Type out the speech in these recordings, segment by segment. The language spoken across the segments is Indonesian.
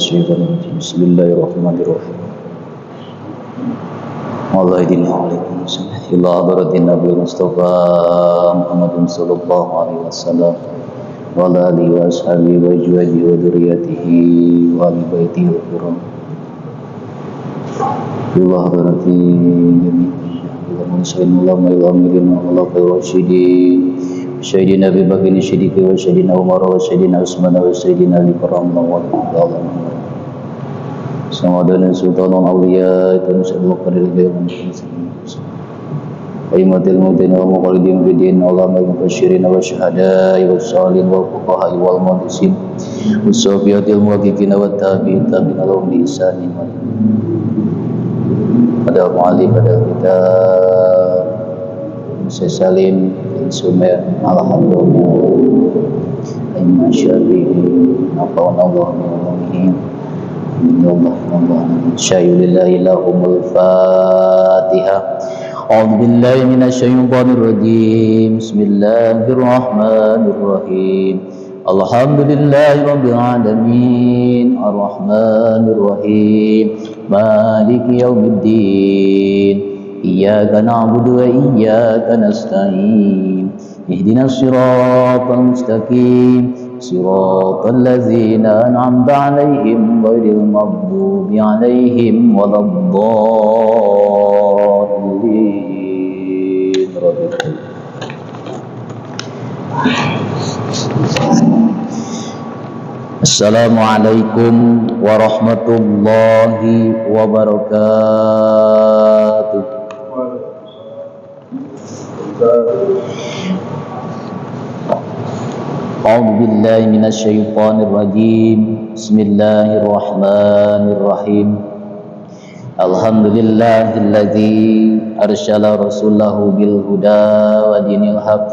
الشيطان الرجيم بسم الله الرحمن الرحيم والله يدين عليكم إلى حضرة النبي المصطفى محمد صلى الله عليه وسلم وعلى آله وأصحابه وأزواجه وذريته وآل بيته الكرام إلى حضرة جميع المسلمين العلماء العاملين والخلفاء الراشدين سيدنا أبي بكر الصديق وسيدنا عمر وسيدنا عثمان وسيدنا علي كرم الله وجهه سمادنا سلطان الأولياء تنسب القدر الغيب أئمة المتين والمقلدين بدين علماء المبشرين والشهداء والصالحين والفقهاء والمهندسين والصوفيات المحققين والتابعين لهم بإحسان pada mu'alif pada kita Syekh Salim bin Sumer alhamdulillah Imam Syafi'i Allah min Allah syai'ulillahi lahumul fatihah a'udzu billahi minasyaitonir rajim bismillahirrahmanirrahim alhamdulillahi rabbil alamin arrahmanir rahim maliki yaumiddin iyyaka na'budu wa iyyaka nasta'in ihdinas siratal mustaqim siratal ladzina an'amta 'alaihim ghairil maghdubi 'alaihim waladdallin. Assalamualaikum warahmatullahi wabarakatuh. A'udzu billahi minasyaitonir rajim. Bismillahirrahmanirrahim. Alhamdulillahilladzi arsala rasulahu bil huda wa dinil haqq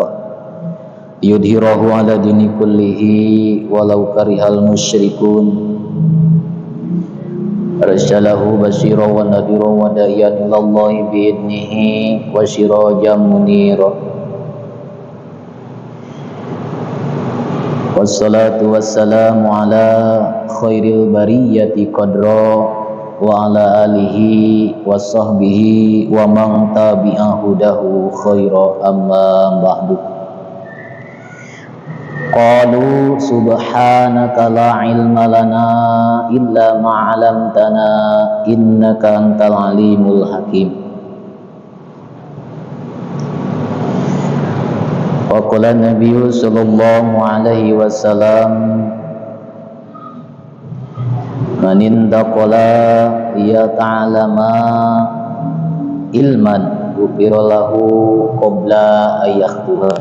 yudhhirahu ala dini kullihi walau karihal musyrikun. Arsalahu basyiran wa nadhiran wa da'iyan ilallahi bi'idnihi wa sirajan munira. Wassalatu wassalamu ala khairil bariyati qadra wa ala alihi wa sahbihi wa man tabi'a hudahu khaira amma ba'du. Qalu subhanaka la ilma lana illa ma 'allamtana innaka antal alimul hakim. Wa qala nabiyyu sallallahu alaihi wasallam man intaqala yata'allama ilman ghufira lahu qabla ayakhtuha.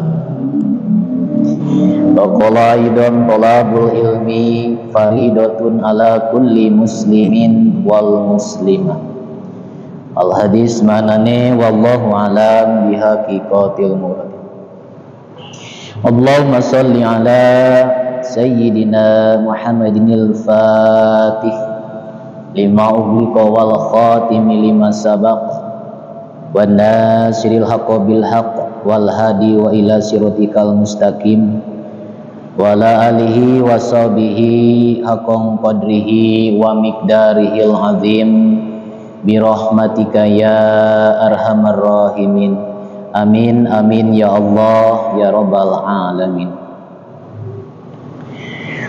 Waqala aidan talabul ilmi faridatun ala kulli muslimin wal muslimah. Al hadis manane wallahu alam bihaqiqatil murad. Allahumma shalli ala sayyidina Muhammadinil fatih lima ughliqa wal khatimi lima sabaq wan nasiril haqqo bil haqq wal hadi wa ila siratikal mustaqim wa ala alihi wa sahbihi haqqan qadrihi wa miqdarihil azim bi rahmatika ya arhamar rahimin amin amin ya Allah ya rabbal alamin.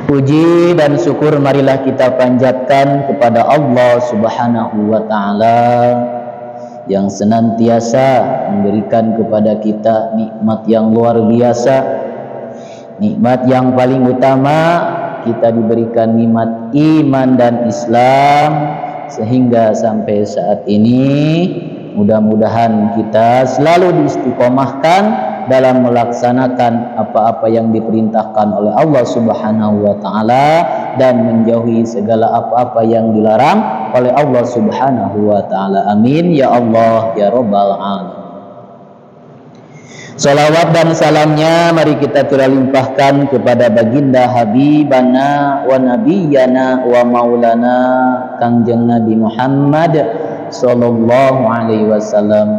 Puji dan syukur marilah kita panjatkan kepada Allah Subhanahu wa taala yang senantiasa memberikan kepada kita nikmat yang luar biasa. Nikmat yang paling utama, kita diberikan nikmat iman dan Islam, sehingga sampai saat ini mudah-mudahan kita selalu diistiqomahkan dalam melaksanakan apa-apa yang diperintahkan oleh Allah Subhanahu wa taala dan menjauhi segala apa-apa yang dilarang oleh Allah Subhanahu wa taala. Amin ya Allah ya rabbal alamin. Salawat dan salamnya mari kita limpahkan kepada baginda Habibana wa Nabiyana wa Maulana Kangjeng Nabi Muhammad sallallahu alaihi wasallam.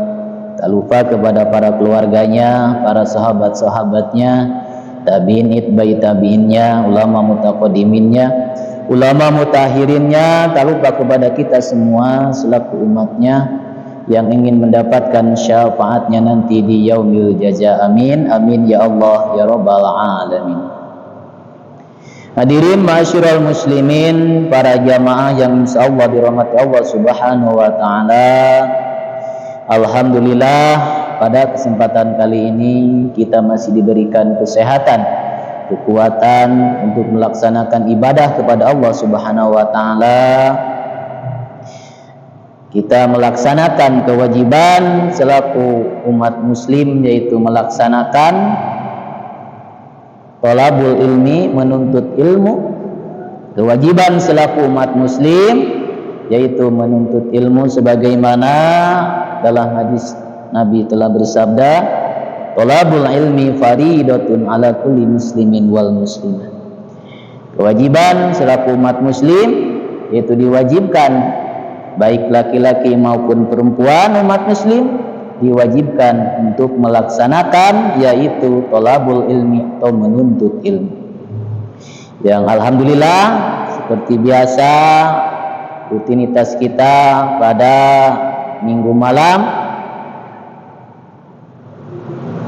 Tak lupa kepada para keluarganya, para sahabat-sahabatnya, tabi'in itba'i tabi'innya, ulama mutaqaddiminnya, ulama mutahirinnya, tak lupa kepada kita semua selaku umatnya yang ingin mendapatkan syafaatnya nanti di yaumil jaza. Amin amin ya Allah ya rabbal alamin. Hadirin ma'asyiral muslimin, para jamaah yang insyaallah dirahmati Allah Subhanahu wa taala. Alhamdulillah, pada kesempatan kali ini kita masih diberikan kesehatan, kekuatan untuk melaksanakan ibadah kepada Allah Subhanahu wa taala. Kita melaksanakan kewajiban selaku umat muslim, yaitu melaksanakan thalabul ilmi, menuntut ilmu. Kewajiban selaku umat muslim yaitu menuntut ilmu, sebagaimana dalam hadis Nabi telah bersabda, thalabul ilmi faridatun ala kulli muslimin wal muslimah. Kewajiban selaku umat muslim yaitu diwajibkan, baik laki-laki maupun perempuan umat muslim diwajibkan untuk melaksanakan, yaitu thalabul ilmi atau menuntut ilmu. Yang alhamdulillah seperti biasa rutinitas kita pada minggu malam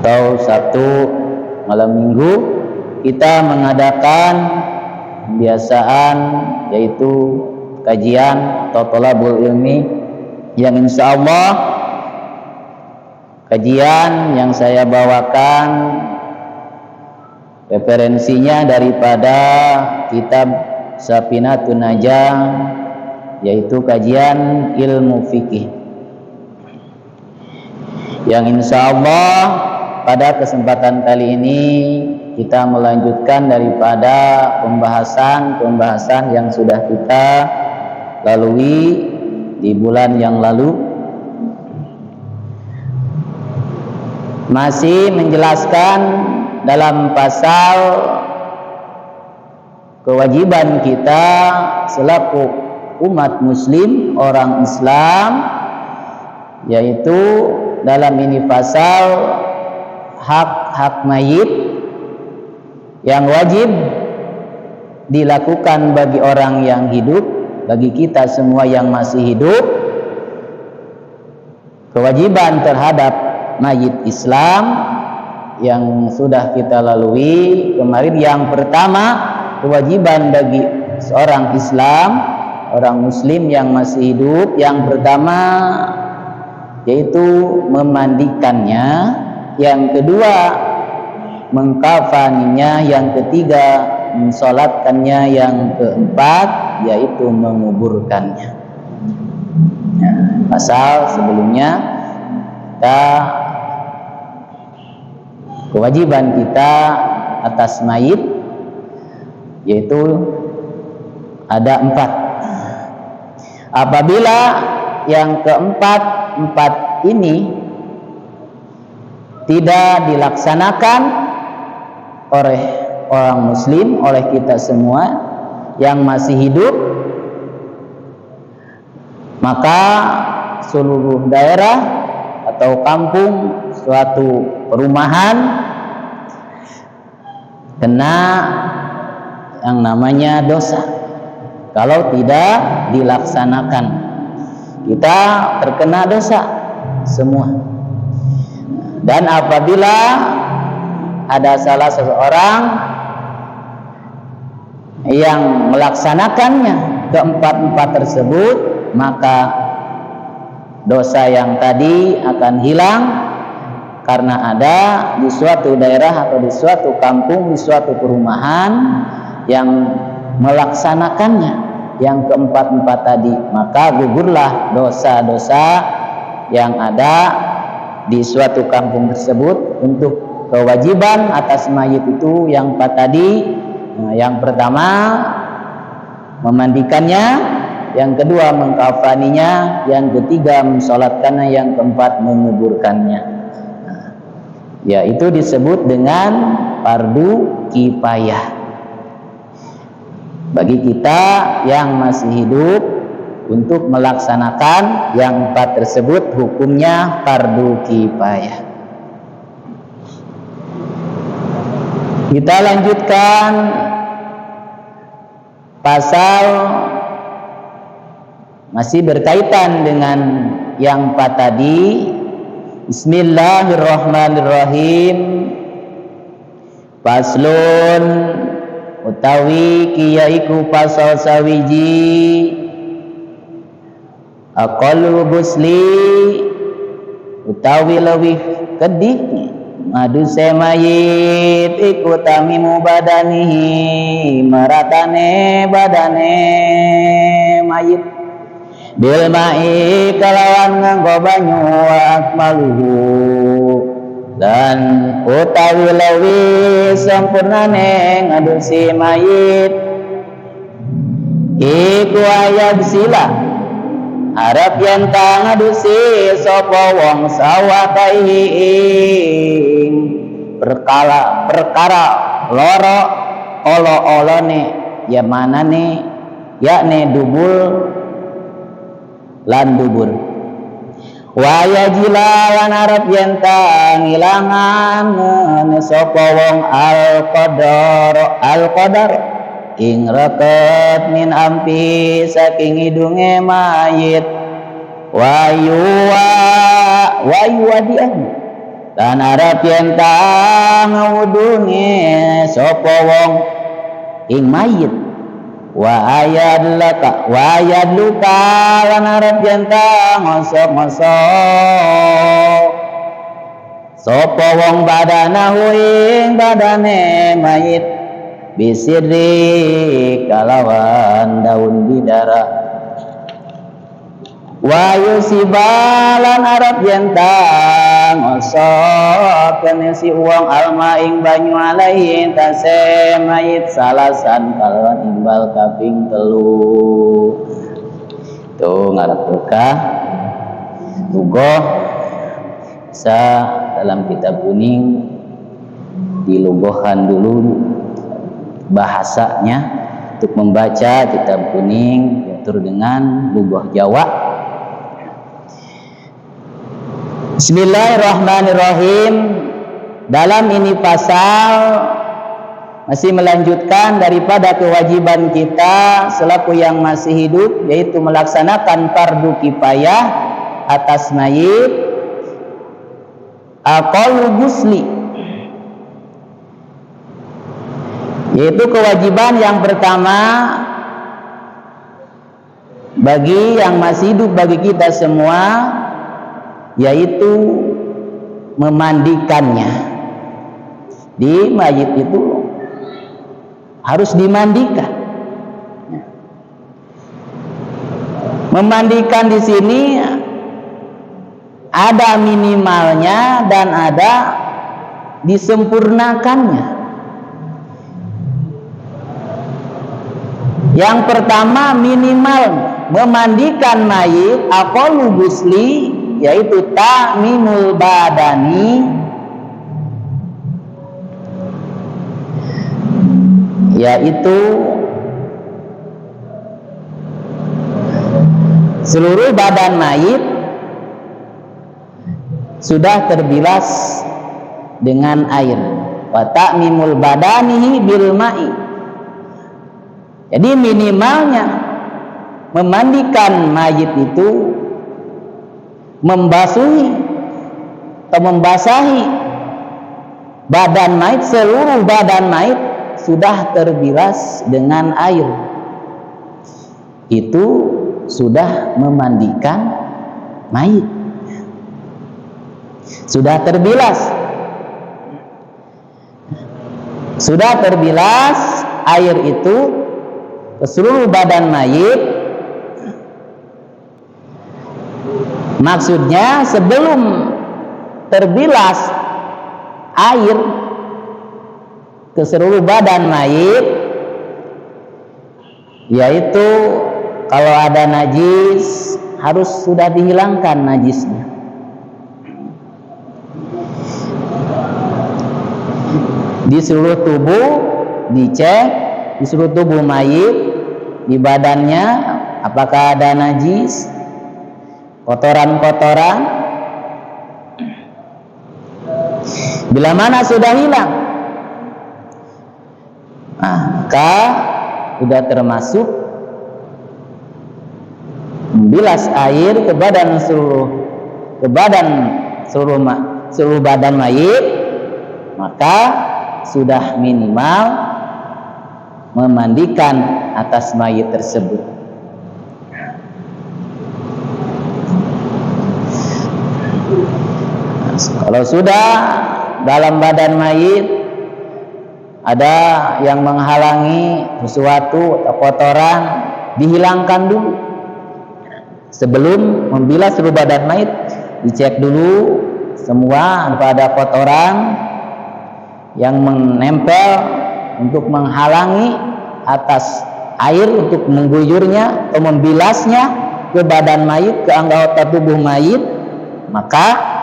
atau Sabtu malam minggu kita mengadakan kebiasaan, yaitu kajian atau thalabul ilmi, yang insyaallah kajian yang saya bawakan referensinya daripada kitab Safinatun Najah, yaitu kajian ilmu fikih, yang insyaallah pada kesempatan kali ini kita melanjutkan daripada pembahasan yang sudah kita lalui di bulan yang lalu. Masih menjelaskan dalam pasal kewajiban kita selaku umat muslim, orang Islam, yaitu dalam ini pasal hak-hak mayit yang wajib dilakukan bagi orang yang hidup, bagi kita semua yang masih hidup. Kewajiban terhadap mayit Islam yang sudah kita lalui kemarin. Yang pertama, kewajiban bagi seorang Islam, orang muslim yang masih hidup, yang pertama yaitu memandikannya, yang kedua mengkafaninya, yang ketiga mensolatkannya, yang keempat yaitu menguburkannya. Pasal sebelumnya kewajiban kita atas mayit yaitu ada 4. Apabila yang keempat ini tidak dilaksanakan oleh orang muslim, oleh kita semua yang masih hidup, maka seluruh daerah atau kampung, suatu perumahan kena yang namanya dosa kalau tidak dilaksanakan. Kita terkena dosa semua. Dan apabila ada salah seseorang yang melaksanakannya keempat tersebut, maka dosa yang tadi akan hilang, karena ada di suatu daerah atau di suatu kampung, di suatu perumahan yang melaksanakannya yang keempat tadi, maka gugurlah dosa-dosa yang ada di suatu kampung tersebut. Untuk kewajiban atas mayit itu yang 4 tadi, yang pertama memandikannya, yang kedua mengkafaninya, yang ketiga mensolatkannya, yang keempat menguburkannya. Ya, itu disebut dengan fardu kifayah. Bagi kita yang masih hidup untuk melaksanakan yang 4 tersebut, hukumnya fardu kifayah. Kita lanjutkan pasal masih berkaitan dengan yang empat tadi. Bismillahirrahmanirrahim. Faslun utawi kiyaiku pasal sawiji aqallu gusli utawi lewih kedih madu semayit iku tamimu badanihi maratane badane mayit bil ma'i kalawan nganggo banyu wa akmaluhu dan utawi lewih sempurnane ngadusi mayit iku ayat sila harap yen ta ngadusi sapa wong sawakaihi ing perkara loro olo-olone ya manane yakne dubul lan dubur wa yajilan arep yen ta ngilangan sapa wong al qadar ing reket min ampi saking hidunge mayit wa yuwadian dan arep yen ta ngudunge sapa wong ing mayit wa ayadluka lan arep yen ta ngosok-ngosok sapa wong badanahu ing badane mayit bisirri kalawan daun bidara wa yusibalan arep yen ta ngosok kene si uang alma ing banyu alaihi tase mayit salasan kalawan imbal kaping 3 tuh ngarep bekah lugoh bisa dalam kitab kuning dilugohkan dulu bahasanya untuk membaca kitab kuning diatur dengan lugoh Jawa. Bismillahirrahmanirrahim. Dalam ini pasal masih melanjutkan daripada kewajiban kita selaku yang masih hidup, yaitu melaksanakan fardu kifayah atas mayit aqallu gusli, yaitu kewajiban yang pertama bagi yang masih hidup, bagi kita semua, yaitu memandikannya. Di mayit itu harus dimandikan. Memandikan di sini ada minimalnya dan ada disempurnakannya. Yang pertama minimal memandikan mayit aqallu gusli, yaitu ta'mimul badani, yaitu seluruh badan mayit sudah terbilas dengan air. Wa ta'mimul badanihi bil ma'i. Jadi minimalnya memandikan mayit itu membasuhi atau membasahi badan mayit, seluruh badan mayit sudah terbilas dengan air. Itu sudah memandikan mayit, sudah terbilas air itu ke seluruh badan mayit. Maksudnya sebelum terbilas air ke seluruh badan mayit, yaitu kalau ada najis harus sudah dihilangkan najisnya. Di seluruh tubuh dicek, di seluruh tubuh mayit, di badannya apakah ada najis, kotoran-kotoran. Bila mana sudah hilang, maka sudah termasuk membilas air ke badan seluruh badan mayit, maka sudah minimal memandikan atas mayit tersebut. Kalau sudah dalam badan mayit ada yang menghalangi sesuatu atau kotoran, dihilangkan dulu. Sebelum membilas seluruh badan mayit, dicek dulu semua ada kotoran yang menempel untuk menghalangi atas air untuk mengguyurnya atau membilasnya ke badan mayit, ke anggota tubuh mayit, maka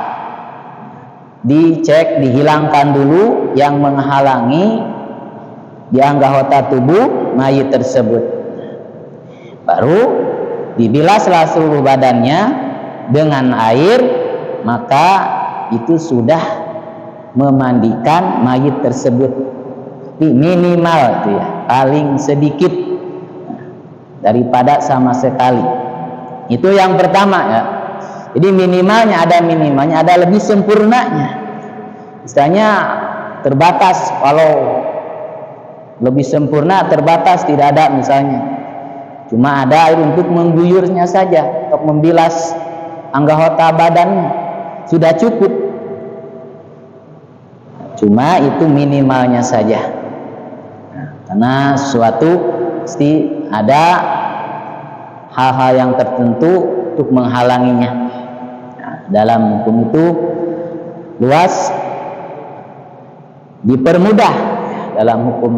dicek, dihilangkan dulu yang menghalangi di anggota tubuh mayit tersebut. Baru dibilaslah seluruh badannya dengan air, maka itu sudah memandikan mayit tersebut. Minimal itu ya, paling sedikit daripada sama sekali. Itu yang pertama ya. Jadi minimalnya, ada lebih sempurnanya. Misalnya terbatas, kalau lebih sempurna terbatas tidak ada misalnya. Cuma ada air untuk mengguyurnya saja, untuk membilas anggota badannya, sudah cukup. Cuma itu minimalnya saja. Karena sesuatu pasti ada hal-hal yang tertentu untuk menghalanginya. Dalam hukum itu luas, dipermudah. Dalam hukum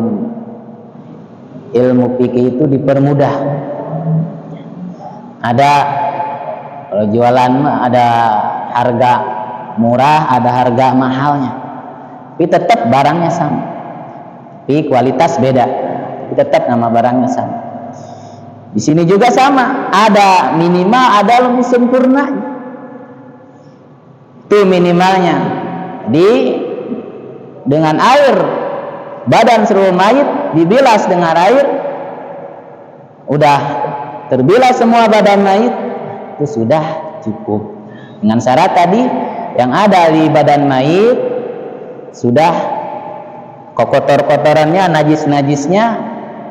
ilmu fikih itu dipermudah. Ada kalau jualan ada harga murah, ada harga mahalnya, tapi tetap barangnya sama, tapi kualitas beda, tapi tetap nama barangnya sama. Di sini juga sama, ada minimal, ada lebih sempurnanya. Itu minimalnya. Jadi dengan air badan seluruh mayit dibilas dengan air, udah terbilas semua badan mayit, itu sudah cukup. Dengan syarat tadi yang ada di badan mayit sudah kotor-kotorannya, najis-najisnya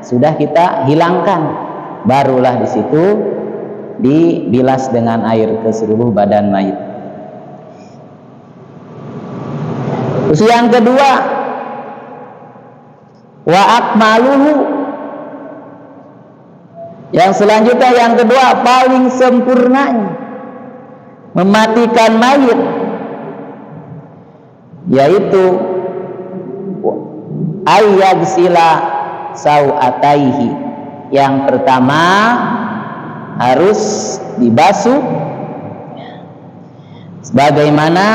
sudah kita hilangkan, barulah di situ dibilas dengan air ke seluruh badan mayit. Terus yang kedua, wa akmaluhu, yang selanjutnya yang kedua paling sempurnanya mematikan mayit, yaitu ayyagsila sau'ataihi. Yang pertama harus dibasuh sebagaimana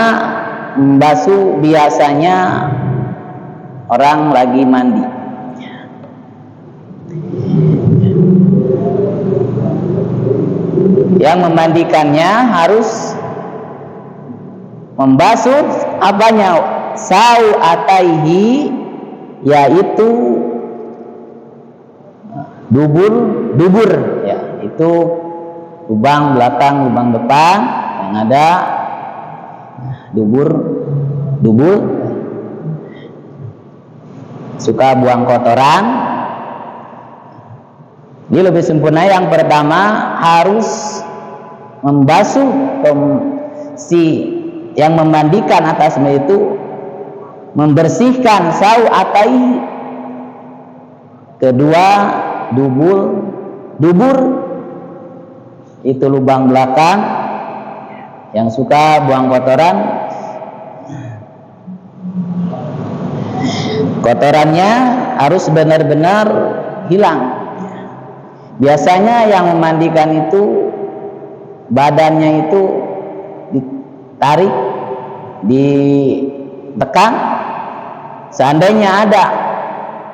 membasuh biasanya orang lagi mandi. Yang memandikannya harus membasuh apanya? Sau'ataihi, yaitu dubur ya, itu lubang belakang, lubang depan yang ada dubur suka buang kotoran. Ini lebih sempurna yang pertama harus membasuh si yang memandikan atas itu, membersihkan sau'ataihi. Kedua, dubur itu lubang belakang yang suka buang kotoran. Kotorannya harus benar-benar hilang. Biasanya yang memandikan itu badannya itu ditarik, ditekan. Seandainya ada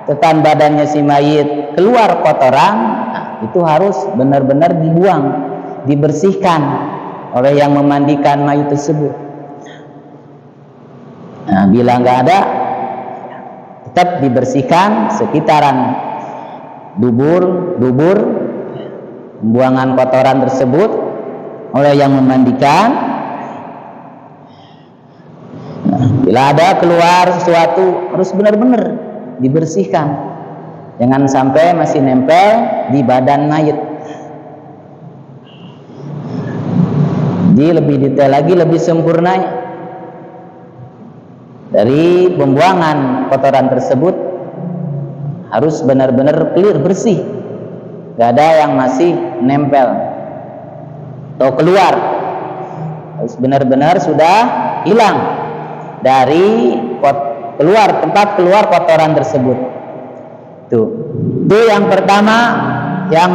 tekan badannya si mayit keluar kotoran, nah, itu harus benar-benar dibuang, dibersihkan oleh yang memandikan mayit tersebut. Nah, bila nggak ada, tetap dibersihkan sekitaran dubur pembuangan kotoran tersebut oleh yang memandikan. Bila ada keluar sesuatu harus benar-benar dibersihkan, jangan sampai masih nempel di badan mayit. Jadi lebih detail lagi, lebih sempurnanya dari pembuangan kotoran tersebut harus benar-benar clear, bersih, gak ada yang masih nempel atau keluar, harus benar-benar sudah hilang dari tempat keluar kotoran tersebut. Itu yang pertama, yang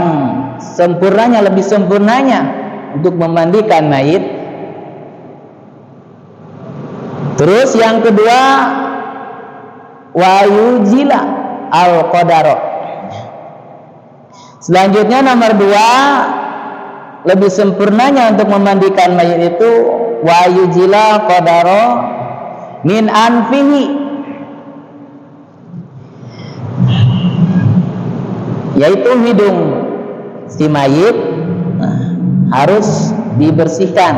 sempurnanya, lebih sempurnanya untuk memandikan mayit. Terus yang kedua, wayujila al-qadaro. Selanjutnya nomor 2, lebih sempurnanya untuk memandikan mayit itu wayujila qadaro min anfihi, yaitu hidung si mayit harus dibersihkan.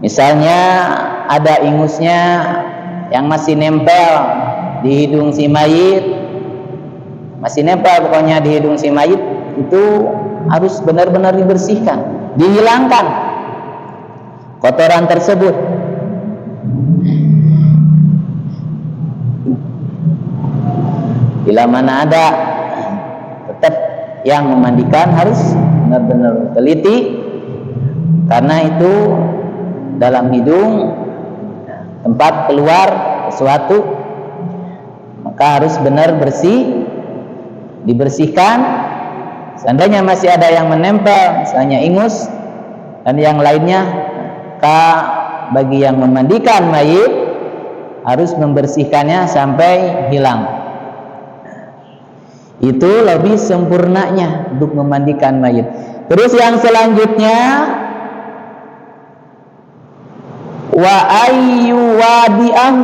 Misalnya ada ingusnya yang masih nempel di hidung si mayit, masih nempel pokoknya di hidung si mayit, itu harus benar-benar dibersihkan, dihilangkan kotoran tersebut. Bila mana ada, tetap yang memandikan harus benar-benar teliti, karena itu dalam hidung tempat keluar sesuatu, maka harus benar bersih, dibersihkan. Seandainya masih ada yang menempel, misalnya ingus dan yang lainnya, maka bagi yang memandikan mayit harus membersihkannya sampai hilang. Itu lebih sempurnanya untuk memandikan mayit. Terus yang selanjutnya, wa ayyuwadi'ahu.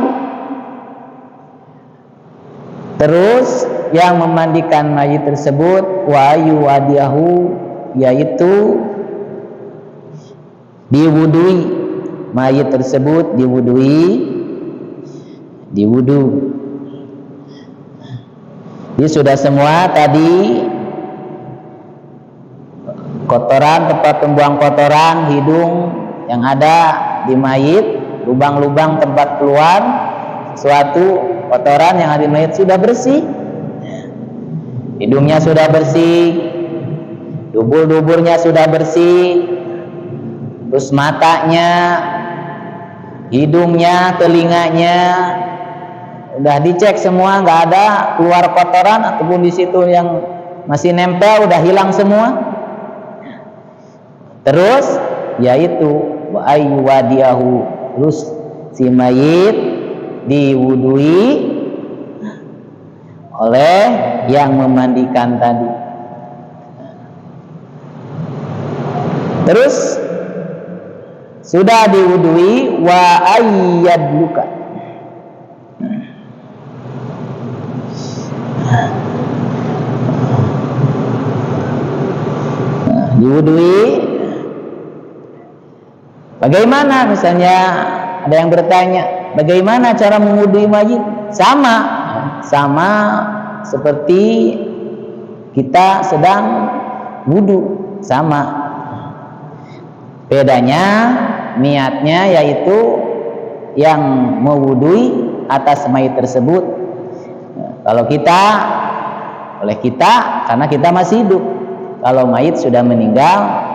Terus yang memandikan mayit tersebut wa ayyuwadi'ahu, yaitu diwudui mayit tersebut, diwudu. Jadi sudah semua tadi, kotoran, tempat pembuang kotoran, hidung yang ada di mayit, lubang-lubang tempat keluar suatu kotoran yang ada di mayit sudah bersih, hidungnya sudah bersih, dubur-duburnya sudah bersih, terus matanya, hidungnya, telinganya udah dicek semua, nggak ada keluar kotoran ataupun di situ yang masih nempel udah hilang semua. Terus yaitu wa ayyuwadiyahu, terus si mayit diwudui oleh yang memandikan tadi. Terus sudah diwudui, wa ayyadluka, diwudui. Bagaimana, misalnya ada yang bertanya, bagaimana cara mewudui mayit? Sama seperti kita sedang wudu, sama. Bedanya niatnya, yaitu yang mewudui atas mayit tersebut. Kalau kita, oleh kita karena kita masih hidup. Kalau mayit sudah meninggal,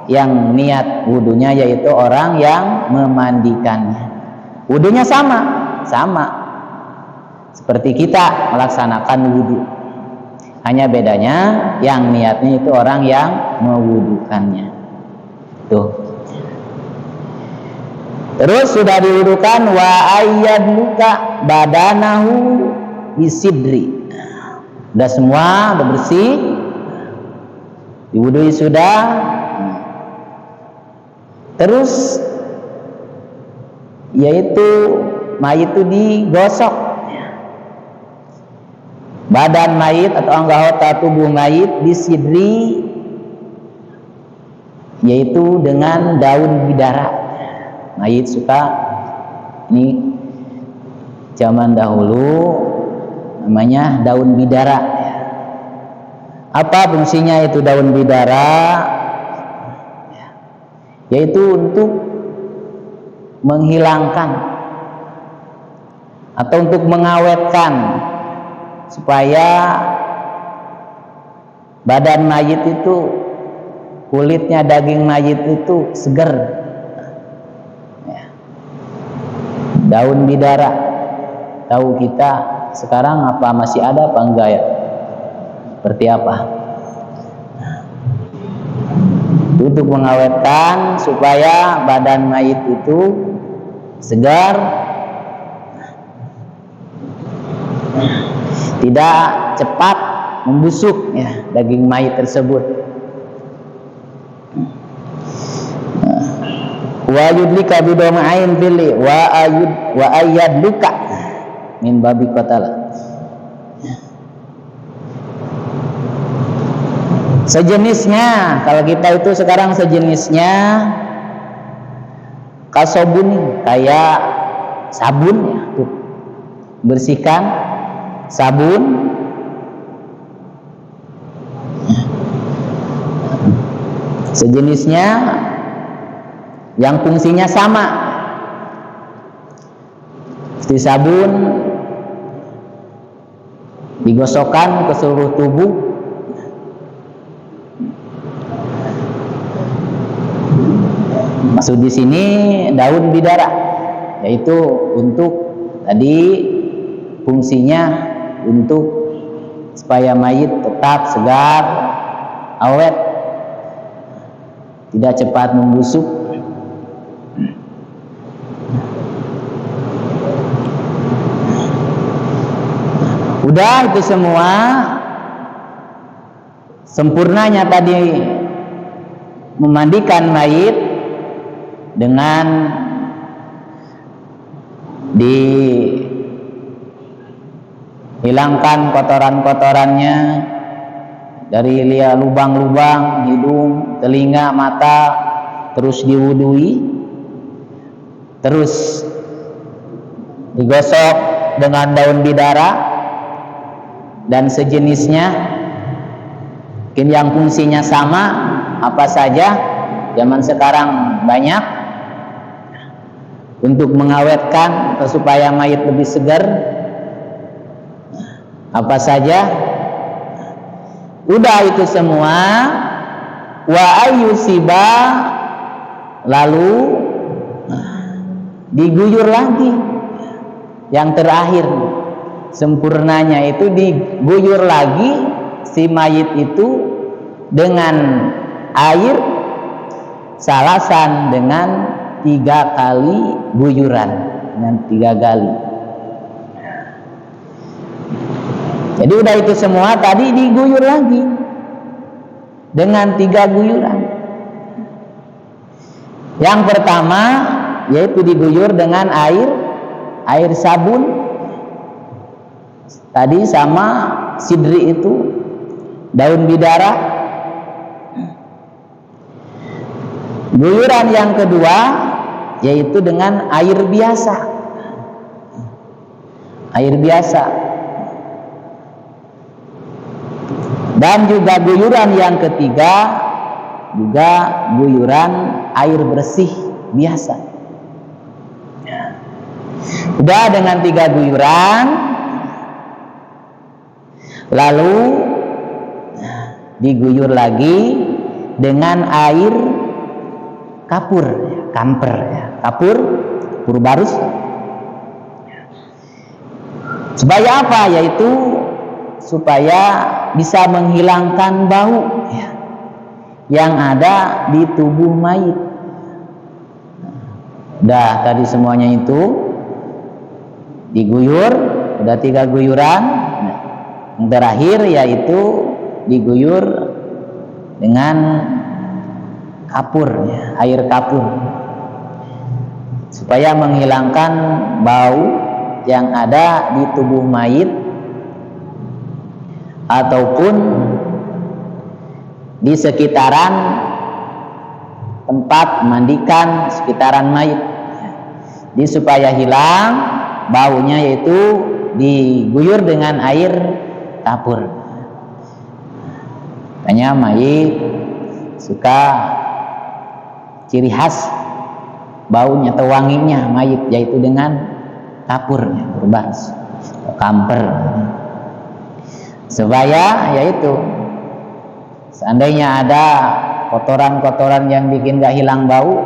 yang niat wudunya yaitu orang yang memandikannya. Wudunya sama seperti kita melaksanakan wudu. Hanya bedanya yang niatnya itu orang yang mewudukannya. Tuh. Terus sudah diwudukan, wa ayyadluka badanahu bisidri. Udah semua, udah bersih, diwudui sudah. Terus yaitu mayit itu digosok, badan mayit atau anggota tubuh mayit bisidri, yaitu dengan daun bidara. Mayit suka, ini zaman dahulu namanya daun bidara. Apa fungsinya itu daun bidara? Yaitu untuk menghilangkan atau untuk mengawetkan supaya badan mayit itu, kulitnya, daging mayit itu segar. Daun bidara, tahu kita sekarang apa masih ada apa enggak ya? Seperti apa? Untuk mengawetkan supaya badan mayit itu segar, tidak cepat membusuk ya daging mayit tersebut. Wa yudlika bidoma'in bili wa ayyad luka min babi qatala. Sejenisnya, kalau kita itu sekarang sejenisnya kasobun, kayak sabun ya, tuh. Bersihkan sabun. Sejenisnya yang fungsinya sama seperti sabun, digosokkan ke seluruh tubuh. Maksud di sini daun bidara, yaitu untuk tadi fungsinya untuk supaya mayit tetap segar, awet, tidak cepat membusuk. Udah itu semua, sempurnanya tadi memandikan mayit dengan dihilangkan kotoran-kotorannya dari lubang-lubang hidung, telinga, mata, terus diwudui, terus digosok dengan daun bidara dan sejenisnya, yang fungsinya sama apa saja. Zaman sekarang banyak untuk mengawetkan atau supaya mayit lebih segar, apa saja. Udah itu semua, wa ayyusiba, lalu diguyur lagi. Yang terakhir sempurnanya itu diguyur lagi si mayit itu dengan air salasan dengan 3 kali guyuran, dengan 3 kali. Jadi udah itu semua tadi diguyur lagi dengan 3 guyuran. Yang pertama yaitu diguyur dengan air sabun tadi sama sidri itu daun bidara. Guyuran yang kedua yaitu dengan air biasa. Air biasa. Dan juga guyuran yang ketiga juga guyuran air bersih biasa. Udah dengan 3 guyuran, lalu diguyur lagi dengan air kapur, kamper, kapur barus. Supaya apa? Yaitu supaya bisa menghilangkan bau yang ada di tubuh mayit. Udah tadi semuanya itu diguyur, udah 3 guyuran. Yang terakhir yaitu diguyur dengan kapur, air kapur, supaya menghilangkan bau yang ada di tubuh mayit ataupun di sekitaran tempat mandikan sekitaran mayit, jadi supaya hilang baunya, yaitu diguyur dengan air kapur. Makanya mayit suka ciri khas baunya atau wanginya mayit, yaitu dengan kapurnya, berbas, kamper, supaya yaitu seandainya ada kotoran-kotoran yang bikin gak hilang bau,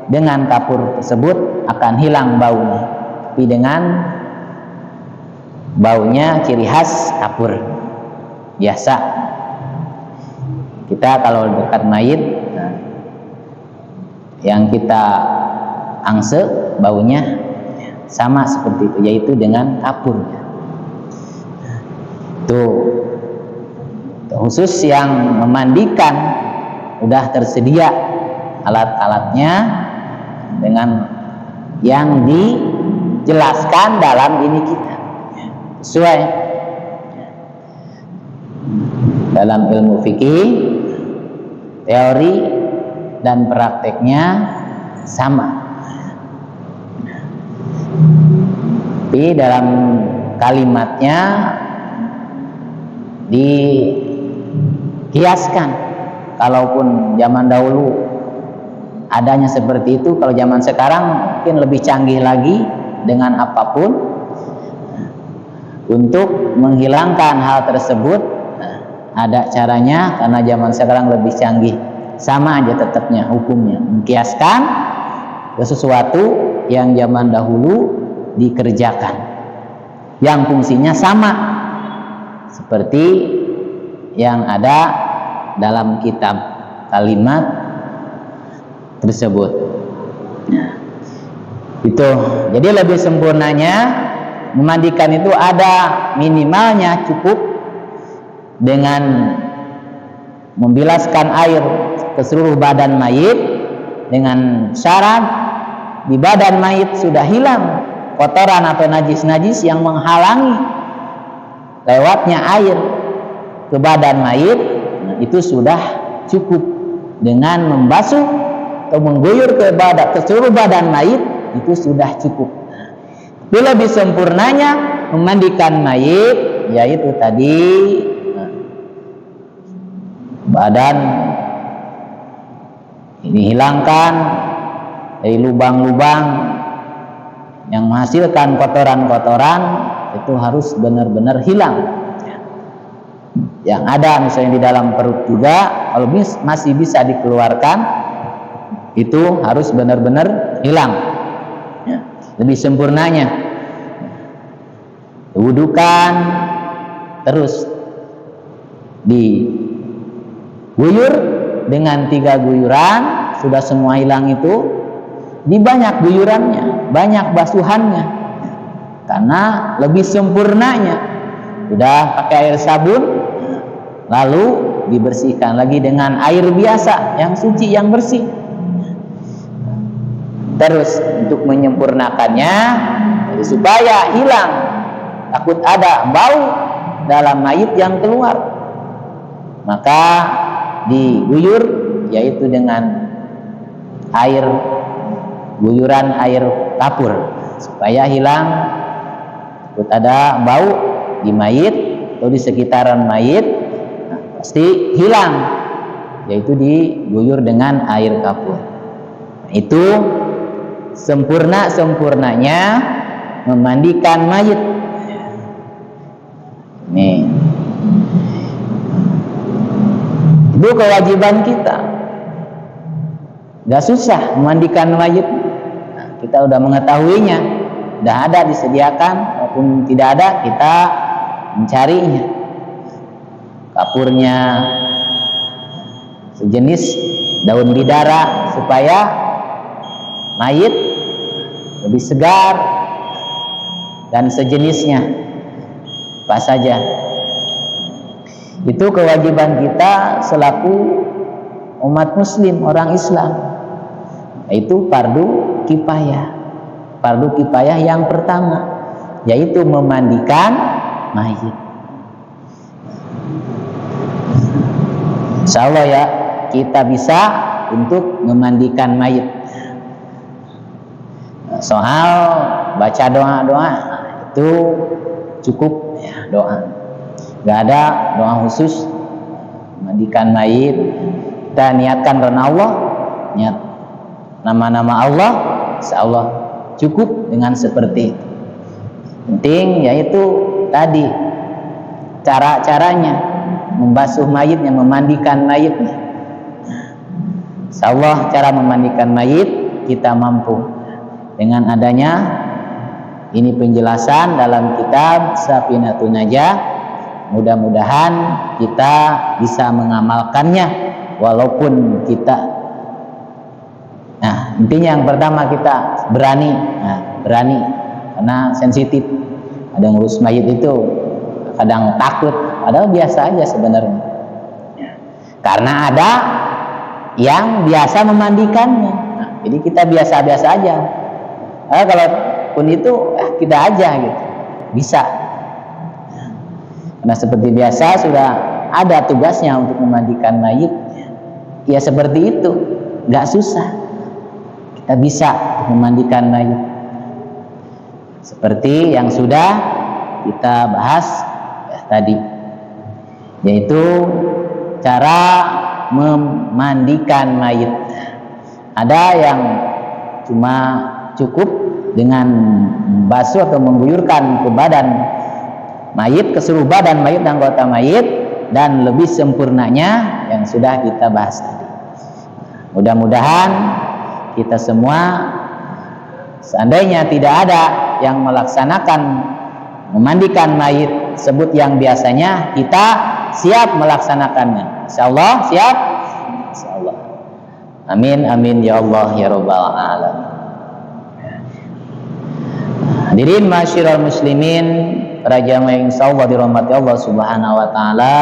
dengan kapur tersebut akan hilang baunya, tapi dengan baunya ciri khas kapur biasa. Kita kalau dekat mayit, yang kita angse baunya sama seperti itu, yaitu dengan kapur. Tuh khusus yang memandikan udah tersedia alat-alatnya dengan yang dijelaskan dalam ini kita, sesuai dalam ilmu fikih, teori dan prakteknya sama. Tapi dalam kalimatnya dikiaskan. Kalaupun zaman dahulu adanya seperti itu, kalau zaman sekarang mungkin lebih canggih lagi dengan apapun untuk menghilangkan hal tersebut. Ada caranya, karena zaman sekarang lebih canggih. Sama aja tetapnya hukumnya, mengkiaskan ke sesuatu yang zaman dahulu dikerjakan, yang fungsinya sama seperti yang ada dalam kitab kalimat tersebut. Nah, itu jadi lebih sempurnanya memandikan itu ada minimalnya cukup dengan membilaskan air ke seluruh badan mayit, dengan syarat di badan mayit sudah hilang kotoran atau najis-najis yang menghalangi lewatnya air ke badan mayit. Itu sudah cukup. Dengan membasuh atau mengguyur ke seluruh badan mayit, itu sudah cukup. Bila lebih sempurnanya memandikan mayit, yaitu tadi badan ini hilangkan dari lubang-lubang yang menghasilkan kotoran-kotoran, itu harus benar-benar hilang. Yang ada misalnya di dalam perut juga, kalau masih bisa dikeluarkan, itu harus benar-benar hilang. Ya, lebih sempurnanya wudukan, terus diguyur dengan 3 guyuran, sudah semua hilang itu, di banyak guyurannya, banyak basuhannya, karena lebih sempurnanya. Sudah pakai air sabun, lalu dibersihkan lagi dengan air biasa yang suci, yang bersih. Terus untuk menyempurnakannya, supaya hilang, takut ada bau dalam mayit yang keluar, maka diguyur, yaitu dengan air, guyuran air kapur, supaya hilang, takut ada bau di mayit atau di sekitaran mayit. Pasti hilang, yaitu diguyur dengan air kapur. Itu sempurnanya memandikan mayit. Nih, itu kewajiban kita. Gak susah memandikan mayit. Nah, kita udah mengetahuinya, udah ada disediakan, maupun tidak ada kita mencarinya. Kapurnya sejenis daun bidara, supaya mayit lebih segar, dan sejenisnya apa saja. Itu kewajiban kita selaku umat muslim, orang Islam. Itu fardu kifayah. Fardu kifayah yang pertama, yaitu memandikan mayit. Insya Allah ya, kita bisa untuk memandikan mayit. Soal baca doa-doa itu cukup ya, doa. Gak ada doa khusus memandikan mayit. Kita niatkan karena Allah, niat nama-nama Allah, insya Allah cukup dengan seperti itu. Penting yaitu tadi cara-caranya membasuh mayitnya, memandikan mayitnya. Insya Allah cara memandikan mayit kita mampu dengan adanya ini penjelasan dalam kitab Safinatun Najah. Mudah-mudahan kita bisa mengamalkannya walaupun kita, nah intinya yang pertama kita berani, berani karena sensitif. Ada ngurus mayit itu kadang takut, padahal biasa aja sebenarnya. Karena ada yang biasa memandikannya, jadi kita biasa-biasa aja. Kalau pun itu kita aja gitu, bisa. Karena seperti biasa sudah ada tugasnya untuk memandikan mayit. Ya seperti itu, nggak susah. Kita bisa memandikan mayit. Seperti yang sudah kita bahas tadi, yaitu cara memandikan mayit. Ada yang cuma cukup dengan basuh atau mengguyurkan ke badan mayit, ke seluruh badan mayit dan anggota mayit, dan lebih sempurnanya yang sudah kita bahas tadi. Mudah-mudahan kita semua, seandainya tidak ada yang melaksanakan memandikan mayit sebut yang biasanya, kita siap melaksanakannya. Insyaallah siap. Insyaallah. Amin amin ya Allah ya rabbal alamin. Hadirin masyiral muslimin, para jamaah yang insyaallah dirahmati Allah Subhanahu wa taala.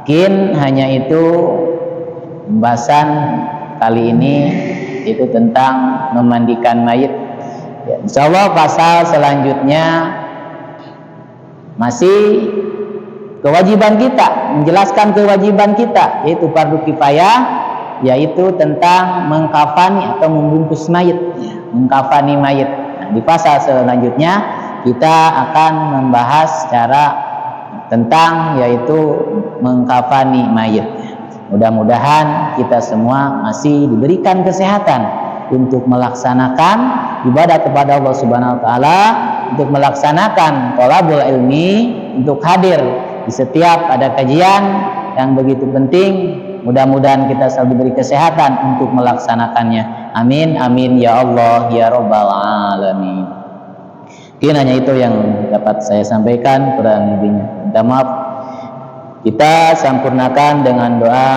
Mungkin hanya itu pembahasan kali ini, itu tentang memandikan mayit. Ya, insyaallah pasal selanjutnya masih kewajiban kita, menjelaskan kewajiban kita, yaitu fardu kifayah, yaitu tentang mengkafani atau membungkus mayit, ya, mengkafani mayit. Nah, di pasal selanjutnya kita akan membahas cara tentang yaitu mengkafani mayit. Mudah-mudahan kita semua masih diberikan kesehatan untuk melaksanakan ibadah kepada Allah Subhanahu wa taala, untuk melaksanakan thalabul ilmi, untuk hadir di setiap ada kajian yang begitu penting. Mudah-mudahan kita selalu diberi kesehatan untuk melaksanakannya. Amin amin ya Allah ya rabbal alamin. Mungkin hanya itu yang dapat saya sampaikan, kurang lebihnya minta maaf. Kita sempurnakan dengan doa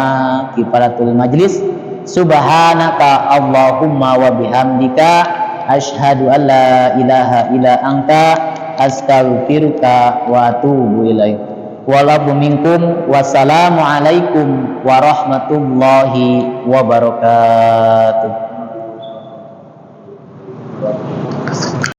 kifaratul majlis. Subhanaka Allahumma wa bihamdika asyhadu an la ilaha illa anta astaghfiruka wa atubu ilaik. Walakum minkum, wassalamu alaikum warahmatullahi wabarakatuh.